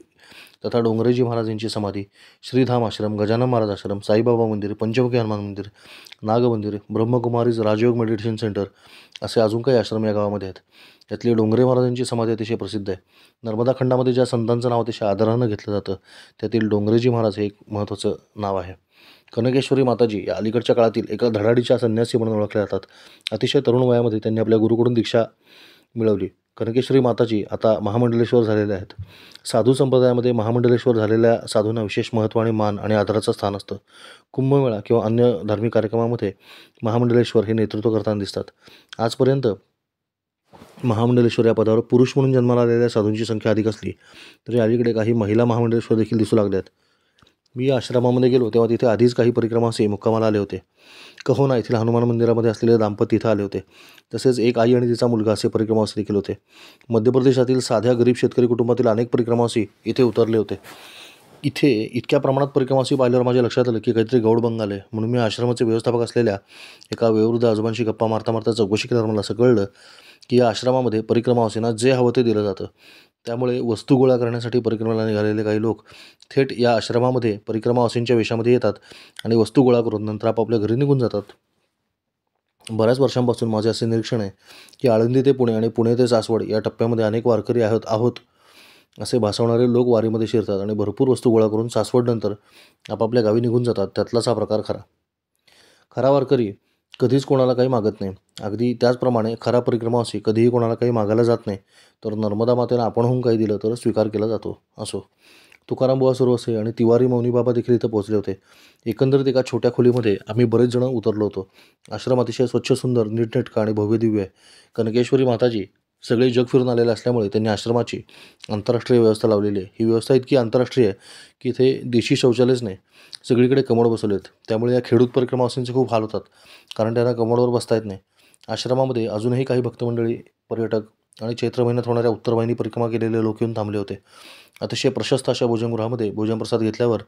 तथा डोंगरेजी महाराजांची समाधी, श्रीधाम आश्रम, गजानन महाराज आश्रम, साईबाबा मंदिर, पंचमुखी हनुमान मंदिर, नाग मंदिर, ब्रह्मकुमारीज राजयोग मेडिटेशन सेंटर असे अजून काही आश्रम या गावामध्ये आहेत. यातली डोंगरे महाराजांची समाधी अतिशय प्रसिद्ध आहे. नर्मदा खंडामध्ये ज्या संतांचं नाव अतिशय आदरानं घेतलं जातं त्यातील डोंगरेजी महाराज हे एक महत्त्वाचं नाव आहे. कनकेश्वरी माताजी या अलीकडच्या काळातील एका धडाडीच्या संन्यासी म्हणून ओळखल्या जातात. अतिशय तरुण वयामध्ये त्यांनी आपल्या गुरुकडून दीक्षा मिळवली. कनकेश्वरी माताजी आता महामंडलेश्वर झालेल्या आहेत. साधू संप्रदायामध्ये महामंडलेश्वर झालेल्या साधूंना विशेष महत्त्व आणि मान आणि आदराचं स्थान असतं. कुंभमेळा किंवा अन्य धार्मिक कार्यक्रमामध्ये महामंडलेश्वर हे नेतृत्व करताना दिसतात. आजपर्यंत महामंडलेश्वर या पदावर पुरुष म्हणून जन्माला आलेल्या साधूंची संख्या अधिक असली तरी अलीकडे काही महिला महामंडलेश्वर देखील दिसू लागल्यात. मी या आश्रमामध्ये गेलो तेव्हा तिथे आधीच काही परिक्रमावासी मुक्कामाला आले होते. कहोना येथील हनुमान मंदिरामध्ये असलेले दाम्पत्य इथं आले होते. तसेच एक आई आणि तिचा मुलगा असे परिक्रमावासी देखील होते. मध्य प्रदेशातील साध्या गरीब शेतकरी कुटुंबातील अनेक परिक्रमावासी इथे उतरले होते. इथे इतक्या प्रमाणात परिक्रमावासी पाहिल्यावर माझ्या लक्षात आलं की काहीतरी गौडबंग आले. म्हणून मी आश्रमाचे व्यवस्थापक असलेल्या एका वयोवृद्ध आजोबांशी गप्पा मारता मारता चौकशी केल्यावर मला असं कळलं की या आश्रमामध्ये परिक्रमावासींना जे हवं ते दिलं जातं. त्यामुळे वस्तू गोळा करण्यासाठी परिक्रमेला निघालेले काही लोक थेट या आश्रमामध्ये परिक्रमावासींच्या वेशामध्ये येतात आणि वस्तू गोळा करून नंतर आपापल्या घरी निघून जातात. बऱ्याच वर्षांपासून माझे असे निरीक्षण आहे की आळंदी ते पुणे आणि पुणे ते सासवड या टप्प्यामध्ये अनेक वारकरी आहोत असे भासवणारे लोक वारीमध्ये शिरतात आणि भरपूर वस्तू गोळा करून सासवडनंतर आपापल्या गावी निघून जातात. त्यातलाच हा प्रकार खरा. खरा वारकरी कधीच कोणाला काही मागत नाही. अगदी त्याचप्रमाणे खरा परिक्रमावासी कधीही कोणाला काही मागायला जात नाही. तर नर्मदा मातेला आपणहून काही दिलं तर स्वीकार केला जातो. असो, तुकाराम बुवा सुरवसे आणि तिवारी मौनीबाबा देखील इथं पोहोचले होते. एकंदरीत एका छोट्या खोलीमध्ये आम्ही बरेच जण उतरलो होतो. आश्रम अतिशय स्वच्छ, सुंदर, नीटनेटका आणि भव्य दिव्य आहे. कनकेश्वरी माताजी सगळे जग फिरून आलेले असल्यामुळे त्यांनी आश्रमाची आंतरराष्ट्रीय व्यवस्था लावलेली आहे. ही व्यवस्था इतकी आंतरराष्ट्रीय आहे की इथे देशी शौचालयच नाही, सगळीकडे कमोड बसवलेत. त्यामुळे या खेडूत परिक्रमावासींचे खूप हाल होतात, कारण त्यांना कमोडवर बसता येत नाही. आश्रमामध्ये अजूनही काही भक्तमंडळी, पर्यटक आणि चैत्र महिन्यात होणाऱ्या उत्तरवाहिनी परिक्रमा केलेले लोक येऊन थांबले होते. अतिशय प्रशस्त अशा भोजनगृहामध्ये भोजनप्रसाद घेतल्यावर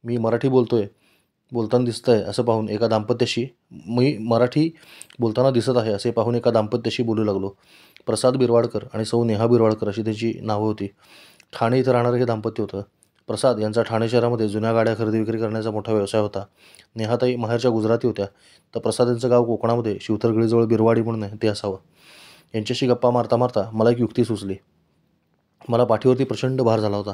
मी मराठी बोलताना दिसत आहे असं पाहून एका दाम्पत्याशी मी मराठी बोलताना दिसत आहे असे पाहून एका दाम्पत्याशी बोलू लागलो. प्रसाद बिरवाडकर आणि सौ नेहा बिरवाडकर अशी त्यांची नावं होती. ठाणे इथं राहणारं हे दाम्पत्य होतं. प्रसाद यांचा ठाणे शहरामध्ये जुन्या गाड्या खरेदी विक्री करण्याचा मोठा व्यवसाय होता. नेहाताई माहेरच्या गुजराती होत्या. तर प्रसाद यांचं गाव कोकणामध्ये शिवथरगडीजवळ बिरवाडी म्हणून आहे, ते असावं. यांच्याशी गप्पा मारता मारता मला एक युक्ती सुचली. मला पाठीवरती प्रचंड भार झाला होता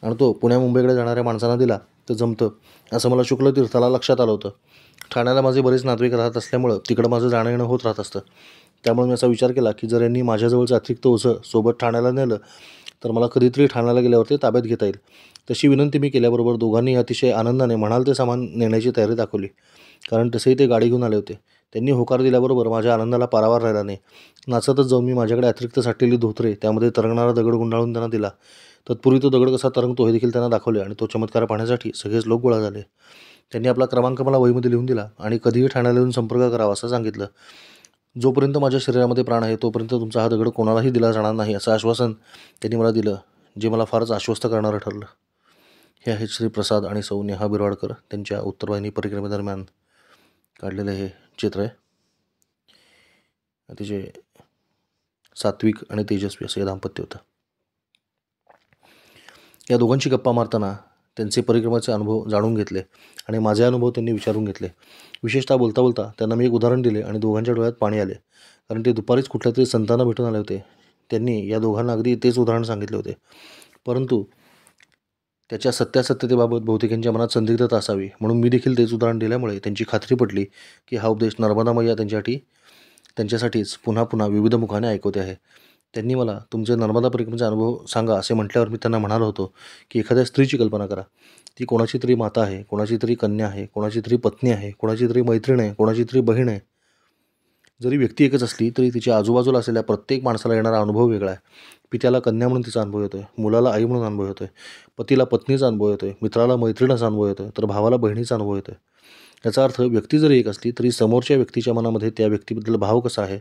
आणि तो पुण्या मुंबईकडे जाणाऱ्या माणसांना दिला तर जमतं असं मला शुक्ल तीर्थाला लक्षात आलं होतं. ठाण्याला माझे बरेच नातेवाईक राहत असल्यामुळं तिकडं माझं जाणं येणं होत राहत असतं. त्यामुळे मी असा विचार केला की जर यांनी माझ्याजवळचं अतिरिक्त ओझं सोबत ठाण्याला नेलं तर मला कधीतरी ठाण्याला गेल्यावर ते ताब्यात घेता येईल. तशी विनंती मी केल्याबरोबर दोघांनी अतिशय आनंदाने म्हणाल ते सामान नेण्याची तयारी दाखवली, कारण तसेही ते गाडी घेऊन आले होते. त्यांनी होकार दिल्याबरोबर माझ्या आनंदाला पारावार राहिला नाही. नाचतच जाऊन मी माझ्याकडे अतिरिक्त साठलेली धोतरे, त्यामध्ये तरंगणारा दगड गुंडाळून त्यांना दिला. तत्पूर्वी तो दगड कसा तरंगतो हे देखील त्यांना दाखवले आणि तो चमत्कार पाहण्यासाठी सगळेच लोक गोळा झाले. त्यांनी आपला क्रमांक मला वहीमध्ये लिहून दिला आणि कधीही ठाण्याला येऊन संपर्क करावा असं सांगितलं. जोपर्यंत माझ्या शरीरामध्ये प्राण आहे तोपर्यंत तुमचा हा दगड कोणालाही दिला जाणार नाही असं आश्वासन त्यांनी मला दिलं, जे मला फारच आश्वस्त करणारं ठरलं. हे आहेत श्री प्रसाद आणि सौ नेहा बिरवाडकर त्यांच्या उत्तरवाहिनी परिक्रमेदरम्यान काढलेलं हे चित्र आहे. अतिशय सात्विक आणि तेजस्वी असं हे दाम्पत्य होतं. या दोघांची गप्पा मारताना त्यांचे परिक्रमाचे अनुभव जाणून घेतले आणि माझे अनुभव त्यांनी विचारून घेतले. विशेषतः बोलता बोलता त्यांना मी एक उदाहरण दिले आणि दोघांच्या डोळ्यात पाणी आले, कारण ते दुपारीच कुठल्या तरी संतांना भेटून आले होते. त्यांनी या दोघांना अगदी तेच उदाहरण सांगितले होते, परंतु त्याच्या सत्यासत्यतेबाबत बहुतेक यांच्या मनात संदिग्धता असावी म्हणून मी देखील तेच उदाहरण दिल्यामुळे त्यांची खात्री पटली की हा उपदेश नर्मदा मैया त्यांच्यासाठीच पुन्हा पुन्हा विविध मुखाने ऐकवते आहे. त्यांनी मला तुमचे नर्मदा परिक्रमेचा अनुभव सांगा असे म्हटल्यावर मी त्यांना म्हणालो होतो की एखाद्या स्त्रीची कल्पना करा. ती कोणाची तरी माता आहे, कोणाची तरी कन्या आहे, कोणाची तरी पत्नी आहे, कोणाची तरी मैत्रीण आहे, कोणाची तरी बहीण आहे. जरी व्यक्ती एकच असली तरी तिच्या आजूबाजूला असलेल्या प्रत्येक माणसाला येणारा अनुभव वेगळा आहे. पित्याला कन्या म्हणून तिचा अनुभव येतो आहे, मुलाला आई म्हणून अनुभव येतो आहे, पतीला पत्नीचा अनुभव येतो आहे, मित्राला मैत्रिणीचा अनुभव येतो आहे, तर भावाला बहिणीचा अनुभव येतो आहे. याचा अर्थ व्यक्ती जरी एक असली तरी समोरच्या व्यक्तीच्या मनामध्ये त्या व्यक्तीबद्दल भाव कसा आहे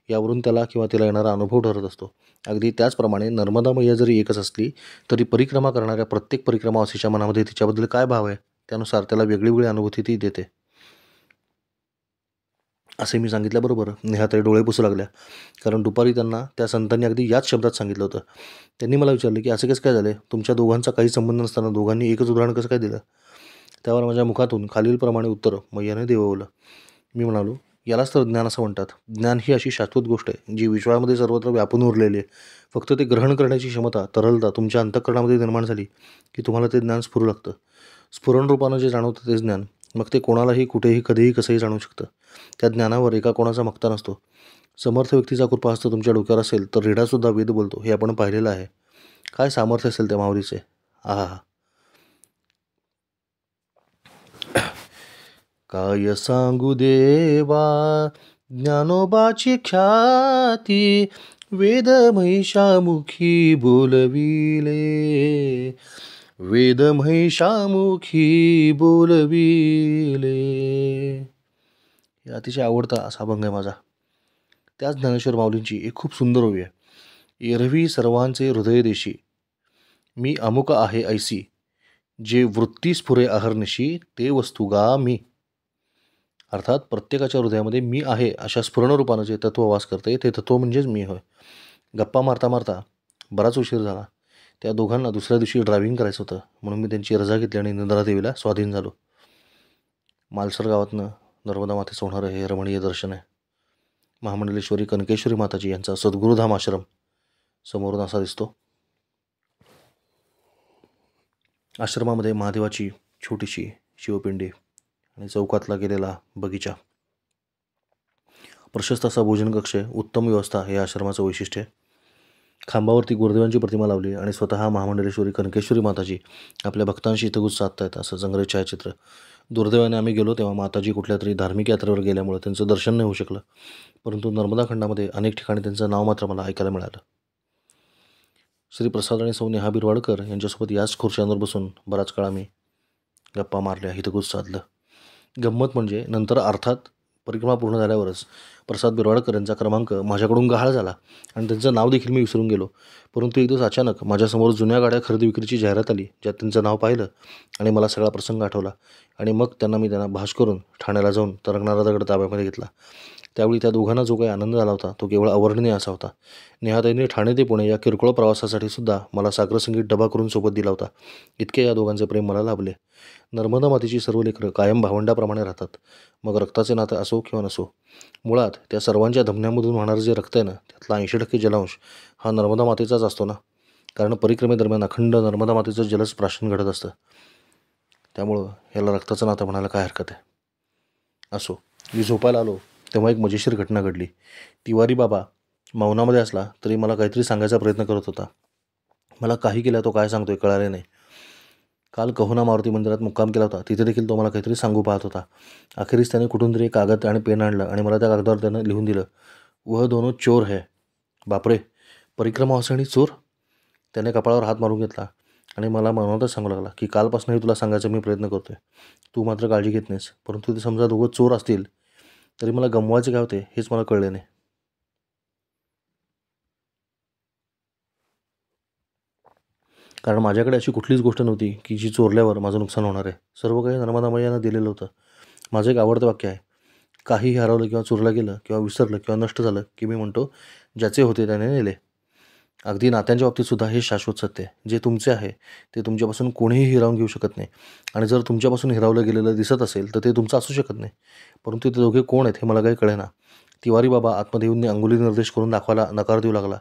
यावरून त्याला किंवा तिला येणारा अनुभव ठरत असतो. अगदी त्याचप्रमाणे नर्मदा मैया जरी एकच असली तरी परिक्रमा करणाऱ्या प्रत्येक परिक्रमावासीच्या मनामध्ये तिच्याबद्दल काय भाव आहे त्यानुसार त्याला वेगळी वेगळी अनुभूती ती देते. असे मी सांगितल्याबरोबर नेहाताई डोळे पुसू लागल्या, कारण दुपारी त्यांना त्या संतांनी अगदी याच शब्दात सांगितलं होतं. त्यांनी मला विचारले की असं कसं काय झालं, तुमच्या दोघांचा काही संबंध नसताना दोघांनी एकच उदाहरण कसं काय दिलं. त्यावर माझ्या मुखातून खालीलप्रमाणे उत्तर मैयाने देववलं. मी म्हणालो, यालाच तर ज्ञान असं म्हणतात. ज्ञान ही अशी शाश्वत गोष्ट आहे जी विश्वामध्ये सर्वत्र व्यापून उरलेली आहे. फक्त ते ग्रहण करण्याची क्षमता, तरलता तुमच्या अंतःकरणामध्ये निर्माण झाली की तुम्हाला ते ज्ञान स्फुरू लागतं. स्फुरण रूपानं जे जाणवतं ते ज्ञान, मग ते कोणालाही कुठेही कधीही कसंही जाणवू शकतं. त्या ज्ञानावर एका कोणाचा मक्ता नसतो. समर्थ व्यक्तीचा कृपाहस्त तुमच्या डोक्यावर असेल तर रेडासुद्धा वेद बोलतो, हे आपण पाहिलेलं आहे. काय सामर्थ्य असेल त्या माऊलीचे, आहा. काय सांगू देवा ज्ञानोबाची ख्याती, वेद महिषामुखी बोलविले, वेद महिषामुखी बोलविले. हे अतिशय आवडता असा अभंग आहे माझा. त्याच ज्ञानेश्वर माऊलींची एक खूप सुंदर ओवी आहे. एरवी सर्वांचे हृदय देशी, मी अमुक आहे ऐसी, जे वृत्ती स्फुरे अहर्निशी, ते वस्तू गा मी. अर्थात प्रत्येकाच्या हृदयामध्ये मी आहे अशा स्फुरणरूपानं जे तत्त्व वास करते ते तत्त्व म्हणजेच मी होय. गप्पा मारता मारता बराच उशीर झाला. त्या दोघांना दुसऱ्या दिवशी ड्रायव्हिंग करायचं होतं म्हणून मी त्यांची रजा घेतली आणि नंदरादेवीला स्वाधीन झालो. मालसर गावातनं नर्मदा मातेचं होणारं हे रमणीय दर्शन आहे. महामंडलेश्वरी कनकेश्वरी माताजी यांचा सद्गुरुधाम आश्रम समोरून असा दिसतो. आश्रमामध्ये महादेवाची छोटीशी शिवपिंडी आणि चौकातला गेलेला बगीचा, प्रशस्त असा भोजन कक्ष, उत्तम व्यवस्था हे आश्रमाचं वैशिष्ट्य आहे. खांबावरती गुरुदेवांची प्रतिमा लावली आणि स्वतः महामंडलेश्वरी कनकेश्वरी माताजी आपल्या भक्तांशी इथं साधतायत असं जंगले छायाचित्र. दुर्दैवाने आम्ही गेलो तेव्हा माताजी कुठल्या तरी धार्मिक यात्रेवर गेल्यामुळे त्यांचं दर्शन नाही होऊ शकलं, परंतु नर्मदा खंडामध्ये अनेक ठिकाणी त्यांचं नाव मात्र मला ऐकायला मिळालं. श्री प्रसाद आणि सौ नेहा बिरवाडकर यांच्यासोबत याच खुर्च्यांवर बसून बराच काळ आम्ही गप्पा मारल्या, हितगुज साधलं. गंमत म्हणजे नंतर अर्थात परिक्रमा पूर्ण झाल्यावरच प्रसाद बिरवाडकर यांचा क्रमांक माझ्याकडून गहाळ झाला आणि त्यांचं नाव देखील मी विसरून गेलो. परंतु एक दिवस अचानक माझ्यासमोर जुन्या गाड्या खरेदी विक्रीची जाहिरात आली, ज्यात त्यांचं नाव पाहिलं आणि मला सगळा प्रसंग आठवला. आणि मग त्यांना भाष करून ठाण्याला जाऊन तरंगणारा दगड ताब्यामध्ये घेतला. त्यावेळी त्या दोघांना जो काही आनंद झाला होता तो केवळ अवर्णनीय असा होता. नेहाताईंनी ठाणे ते पुणे या किरकोळ प्रवासासाठी सुद्धा मला सागरसंगीत डबा करून सोबत दिला होता. इतके या दोघांचे प्रेम मला लाभले. नर्मदा मातेची सर्व लेकरं कायम भावंडाप्रमाणे राहतात, मग रक्ताचे नातं असो किंवा नसो. मुळात त्या सर्वांच्या धमन्यांमधून वाहणारं जे रक्त आहे ना, त्यातला 80% जलांश हा नर्मदा मातेचाच असतो ना, कारण परिक्रमेदरम्यान अखंड नर्मदा मातेचं जलच प्राशन घडत असतं. त्यामुळं ह्याला रक्ताचं नातं म्हणायला काय हरकत आहे. असो, मी झोपायला आलो तेव्हा एक मजेशीर घटना घडली. तिवारी बाबा मौनामध्ये असला तरी मला काहीतरी सांगायचा प्रयत्न करत होता. मला काही केला तो काय सांगतोय कळाले नाही. काल कहोना मारुती मंदिरात मुक्काम केला होता, तिथे देखील तो मला काहीतरी सांगू पाहत होता. अखेरीस त्याने कुठून तरी कागद आणि पेन आणलं आणि मला त्या कागदावर त्यानं लिहून दिलं, वह दोनों चोर है. बापरे, परिक्रमावासी आणि चोर. त्याने कपाळावर हात मारून घेतला आणि मला मनातच सांगू लागला की कालपासूनही तुला सांगायचा मी प्रयत्न करतोय, तू मात्र काळजी घेत नाहीस. परंतु ते समजा दोघं चोर असतील तरी मला गमवायचे काय होते हेच मला कळले नाही. कारण माझ्याकडे अशी कुठलीच गोष्ट नव्हती की जी चोरल्यावर माझं नुकसान होणार आहे. सर्व काही नर्मदा मैयानं दिलेलं होतं. माझं एक आवडतं वाक्य आहे, काहीही हरवलं किंवा चोरलं गेलं किंवा विसरलं किंवा नष्ट झालं की मी म्हणतो, ज्याचे होते त्याने नेले. अगदी नात्यांच्या बाबतीत सुद्धा हे शाश्वत सत्य आहे. जे तुमचे आहे ते तुमच्यापासून कोणीही हिरावून घेऊ शकत नाही. आणि जर तुमच्यापासून हिरावलं गेलेलं दिसत असेल तर ते तुमचं असू शकत नाही. परंतु ते दोघे कोण आहेत हे मला काही कळेना. तिवारी बाबा आतमध्ये येऊन अंगुली निर्देश करून दाखवायला नकार देऊ लागला.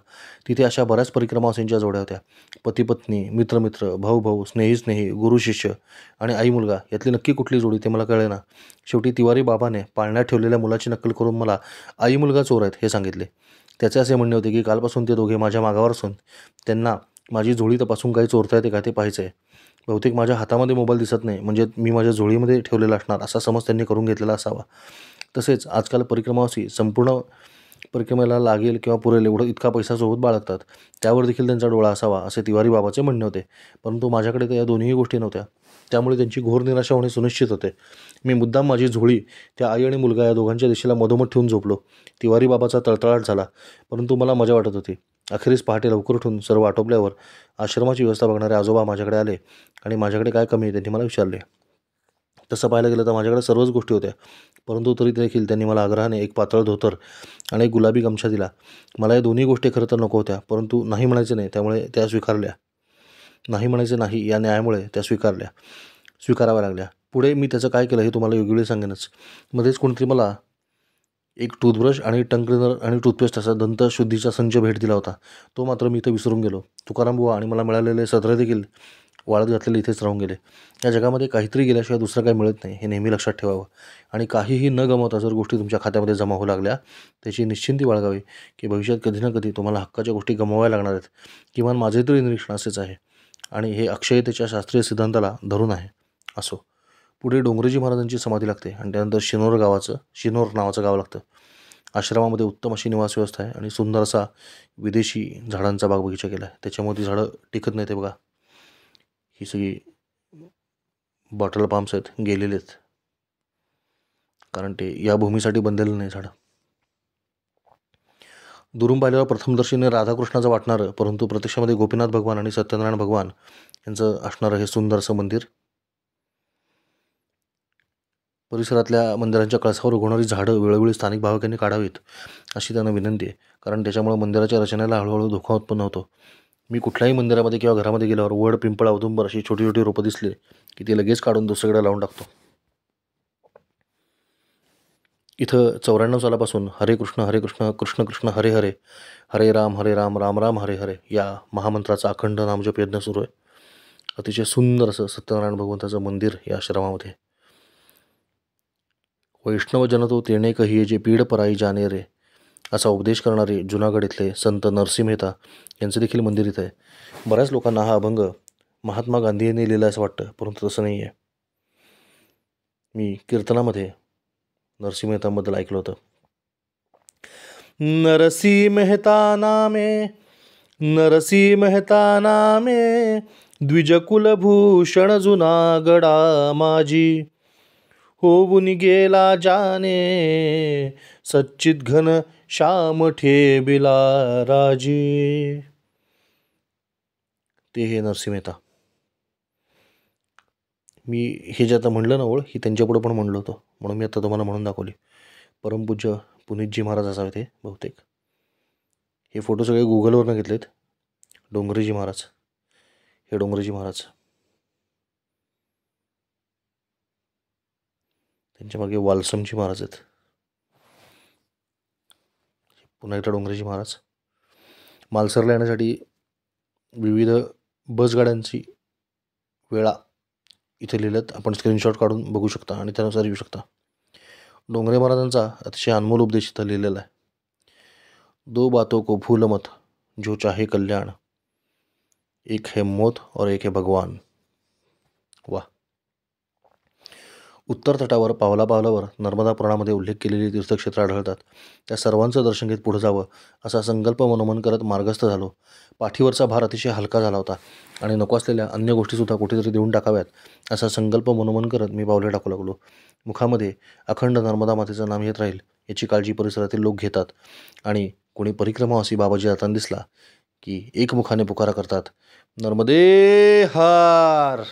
तिथे अशा बऱ्याच परिक्रमावासींच्या जोड्या होत्या. पती पत्नी, मित्र भाऊ भाऊ, स्नेही स्नेही, गुरु शिष्य आणि आई मुलगा यातली नक्की कुठली जोडी ते मला कळेना. शेवटी तिवारी बाबाने पाळण्यात ठेवलेल्या मुलाची नक्कल करून मला आई मुलगा चोर आहेत हे सांगितले. त्याचे असे म्हणणे होते की कालपासून ते दोघे माझ्या मागावर असून त्यांना माझी झोळी तपासून काही चोरता येते का ते पाहायचं आहे. बहुतेक माझ्या हातामध्ये मोबाईल दिसत नाही, म्हणजे मी माझ्या झोळीमध्ये ठेवलेला असणार असा समज त्यांनी करून घेतलेला असावा. तसेच आजकाल परिक्रमावासी संपूर्ण परिक्रमेला लागेल किंवा पुरेल एवढं इतका पैसा सोबत बाळगतात, त्यावर देखील त्यांचा डोळा असावा असे तिवारी बाबाचे म्हणणे होते. परंतु माझ्याकडे तर या दोन्ही गोष्टी नव्हत्या. त्यामुळे त्यांची घोर निराशा होणे सुनिश्चित होते. मी मुद्दाम माझी झोळी त्या आई आणि मुलगा या दोघांच्या दिशेला मधोमध ठेवून झोपलो. तिवारी बाबाचा तळतळाट झाला, परंतु मला मजा वाटत होती. अखेरीस पहाटे लवकर उठून सर्व आटोपल्यावर आश्रमाची व्यवस्था बघणारे आजोबा माझ्याकडे आले आणि माझ्याकडे काय कमी आहे त्यांनी मला विचारले. तसं पाहायला गेलं तर माझ्याकडे सर्वच गोष्टी होत्या, परंतु तरी देखील त्यांनी मला आग्रहाने एक पातळ धोतर आणि एक गुलाबी गमछा दिला. मला या दोन्ही गोष्टी खरं तर नको होत्या, परंतु नाही म्हणायचे नाही त्यामुळे त्या स्वीकारल्या. नाही म्हणायचे नाही या न्यायामुळे त्या स्वीकाराव्या लागल्या. पुढे मी त्याचं काय केलं हे तुम्हाला योग्य वेळी सांगेनच. मध्येच कोणतरी मला एक टूथब्रश आणि टंग क्लिनर आणि टूथपेस्ट असा दंतशुद्धीचा संच भेट दिला होता. तो मात्र मी इथं विसरून गेलो. तुकाराम बुवा आणि मला मिळालेले सदरे देखील वाळत घातलेले इथेच राहून गेले. या जगामध्ये काहीतरी गेल्याशिवाय दुसरं काही मिळत नाही हे नेहमी लक्षात ठेवावं. आणि काहीही न गमावता जर गोष्टी तुमच्या खात्यामध्ये जमा होऊ लागल्या त्याची निश्चिंती बाळगावी की भविष्यात कधी ना कधी तुम्हाला हक्काच्या गोष्टी गमवाव्या लागणार आहेत. किमान माझे तरी निरीक्षण असेच आहे आणि हे अक्षयतेच्या शास्त्रीय सिद्धांताला धरून आहे. असो, पुढे डोंगरेजी महाराजांची समाधी लागते आणि त्यानंतर शिनोर नावाचं गाव लागतं. आश्रमामध्ये उत्तम अशी निवास व्यवस्था आहे आणि सुंदर असा विदेशी झाडांचा बाग बगीचा केला आहे. त्याच्यामुळे ती झाडं टिकत नाही ते बघा. ही सगळी बॉटल पाम्स आहेत, गेलेले आहेत, कारण ते या भूमीसाठी बनलेलं नाही झाडं. दुरून पाहिल्यावर प्रथमदर्शनीने राधाकृष्णाचं वाटणारं परंतु प्रत्यक्षामध्ये गोपीनाथ भगवान आणि सत्यनारायण भगवान यांचं असणारं हे सुंदरसं मंदिर. परिसरातल्या मंदिरांच्या कळसावर उगवणारी झाडं वेळोवेळी स्थानिक भाविकांनी काढावीत अशी त्यांना विनंती आहे, कारण त्याच्यामुळे मंदिराच्या रचनेला हळूहळू धोका उत्पन्न होतो. मी कुठल्याही मंदिरामध्ये किंवा घरामध्ये गेल्यावर वड, पिंपळ, औदुंबर अशी छोटी छोटी रोपं दिसली की ती लगेच काढून दुसरीकडे लावून टाकतो. इथं 94 सालापासून हरे कृष्ण कृष्ण कृष्ण हरे हरे, हरे राम राम राम हरे हरे या महामंत्राचा अखंड नामजप यज्ञ सुरू आहे. अतिशय सुंदर असं सत्यनारायण भगवंताचं मंदिर या आश्रमामध्ये. वैष्णव जन तो तेणे कहिये जे पीड पराई जाने रे, असा उपदेश करणारे जुनागड इथले संत नरसिंह मेहता यांचं देखील मंदिर इथं आहे. बऱ्याच लोकांना हा अभंग महात्मा गांधी यांनी लिहिला असं वाटतं, परंतु तसं नाही आहे. मी कीर्तनामध्ये नरसिंह मेहताबद्दल ऐकलं होतं. नरसिंह मेहता नामे, नरसिंह मेहता नामे, द्विजकुलभूषण जुनागडा माझी, होऊन गेला जाने, सच्चित घन श्याम ठेबिला राजी. ते हे नरसिंह मेहता. मी हे जे आता म्हणलं ना ओळ, ही त्यांच्यापुढे पण म्हणलं होतं, म्हणून मी आता तुम्हाला म्हणून दाखवली. परमपूज्य पुनीतजी महाराज असावे ते बहुतेक. हे फोटो सगळे गुगलवरनं घेतलेत. डोंगरेजी महाराज, हे डोंगरेजी महाराज. त्यांच्या मागे वालसमजी महाराज आहेत. पुन्हा एकदा डोंगरेजी महाराज. मालसरला येण्यासाठी विविध बसगाड्यांची वेळा इथे लिहिल्यात. आपण स्क्रीनशॉट काढून बघू शकता आणि त्यानुसार येऊ शकता. डोंगरे महाराजांचा अतिशय अनमोल उपदेश इथं लिहिलेला आहे. दो बातों को भूल मत, जो चाहे कल्याण, एक है मौत और एक है भगवान. वा. उत्तर तटावर पावला पावलावर नर्मदा पुराणामध्ये उल्लेख केलेली तीर्थक्षेत्र आढळतात. त्या सर्वांचं दर्शन घेत पुढे जावं असा संकल्प मनोमन करत मार्गस्थ झालो. पाठीवरचा भार अतिशय हलका झाला होता आणि नको असलेल्या अन्य गोष्टीसुद्धा कुठेतरी देऊन टाकाव्यात असा संकल्प मनोमन करत मी पावले टाकू लागलो. मुखामध्ये अखंड नर्मदा मातेचं नाम येत राहील याची काळजी परिसरातील लोक घेतात आणि कोणी परिक्रमावासी बाबाजी जाताना दिसला की एकमुखाने पुकारा करतात, नर्मदे हार.